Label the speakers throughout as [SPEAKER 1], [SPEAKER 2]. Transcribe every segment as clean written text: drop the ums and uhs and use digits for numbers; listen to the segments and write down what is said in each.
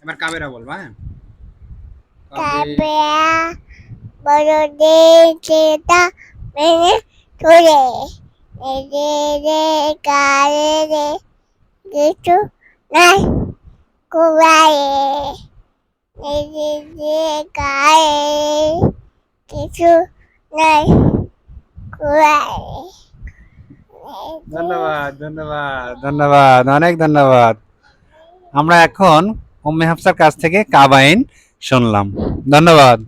[SPEAKER 1] এবার কাবেরা বলবা, হ্যাঁ?
[SPEAKER 2] কাবেয়া বড়দের চেতা মেনে চলে রে রে কারে রে কিছু নাই কুবায়ে রে রে রে কারে কিছু নাই কুবায়ে।
[SPEAKER 1] ধন্যবাদ, ধন্যবাদ, ধন্যবাদ, অনেক ধন্যবাদ। আমরা এখন উম্মে হাফসার কাছ থেকে কাবাইন শুনলাম। ধন্যবাদ।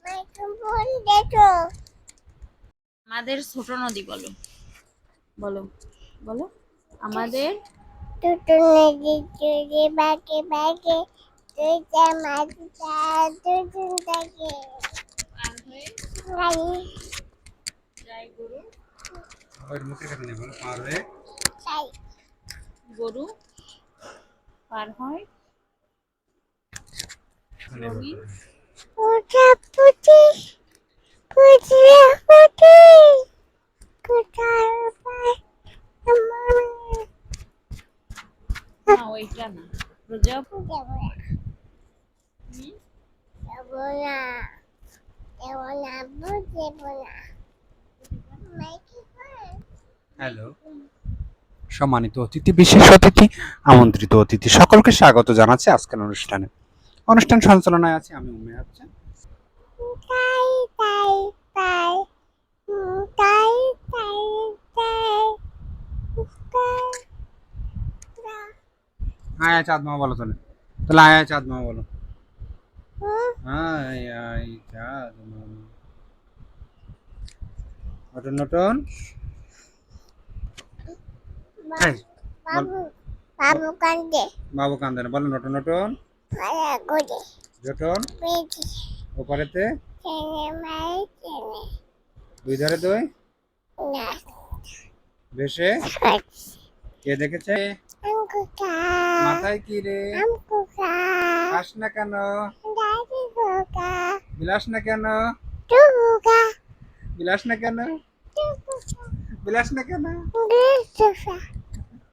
[SPEAKER 2] মাইক্রোফোন দেখো।
[SPEAKER 3] আমাদের ছোট নদী বলো, বলো, বলো। আমাদের
[SPEAKER 2] দুটো নদী চুরি বাগে বাগে দুইটা মাঝটা দুজন থাকে
[SPEAKER 3] পার হয়ে
[SPEAKER 2] গাড়ি
[SPEAKER 3] যায় গরু,
[SPEAKER 1] ওই মুখের কাছে নেই, বলো পার হয়ে
[SPEAKER 2] চাই
[SPEAKER 3] গরু পার হয় রঙিন
[SPEAKER 2] ওটা পুটি পুটিয়া পুটি কোথায় পায় আমার
[SPEAKER 3] না, ওইটা না, প্রজাপতি।
[SPEAKER 2] যাবো না যাবো না যাবো না বুঝবো না মাইক্রোফোন।
[SPEAKER 1] হ্যালো, সম্মানিত অতিথি, বিশেষ অতিথি, আমন্ত্রিত অতিথি সকলকে স্বাগত জানাচ্ছি আজকের অনুষ্ঠানে। অনুষ্ঠান সঞ্চালনায় আছে আমি উম্মে হাফসা।
[SPEAKER 2] তাই তাই তাই তাই তাই তাই
[SPEAKER 1] আয় চাঁদ মামা বলো তাহলে। তাহলে আয় চাঁদ মামা বলো। আয় আয় চাঁদ মামা। Norton Norton. এই, বল।
[SPEAKER 2] বাবু বাবু কান্দে
[SPEAKER 1] বাবু কান্দে না, বলো নটন নটন।
[SPEAKER 2] মারা গড়ে
[SPEAKER 1] জটন
[SPEAKER 2] পেয়েছি
[SPEAKER 1] ওপারেতে
[SPEAKER 2] ছেলে মায়ের ছেলে
[SPEAKER 1] দুই ধারে দুই
[SPEAKER 2] না
[SPEAKER 1] ভেসে কে দেখেছে?
[SPEAKER 2] আমকুকা
[SPEAKER 1] মাথায় কি রে?
[SPEAKER 2] আমকুকা
[SPEAKER 1] খাস না কেন?
[SPEAKER 2] দাদি কুকা
[SPEAKER 1] বিলাস না কেন?
[SPEAKER 2] টুকুকা
[SPEAKER 1] বিলাস না কেন?
[SPEAKER 2] টুকুকা
[SPEAKER 1] বিলাস না কেন?
[SPEAKER 2] গুসুফা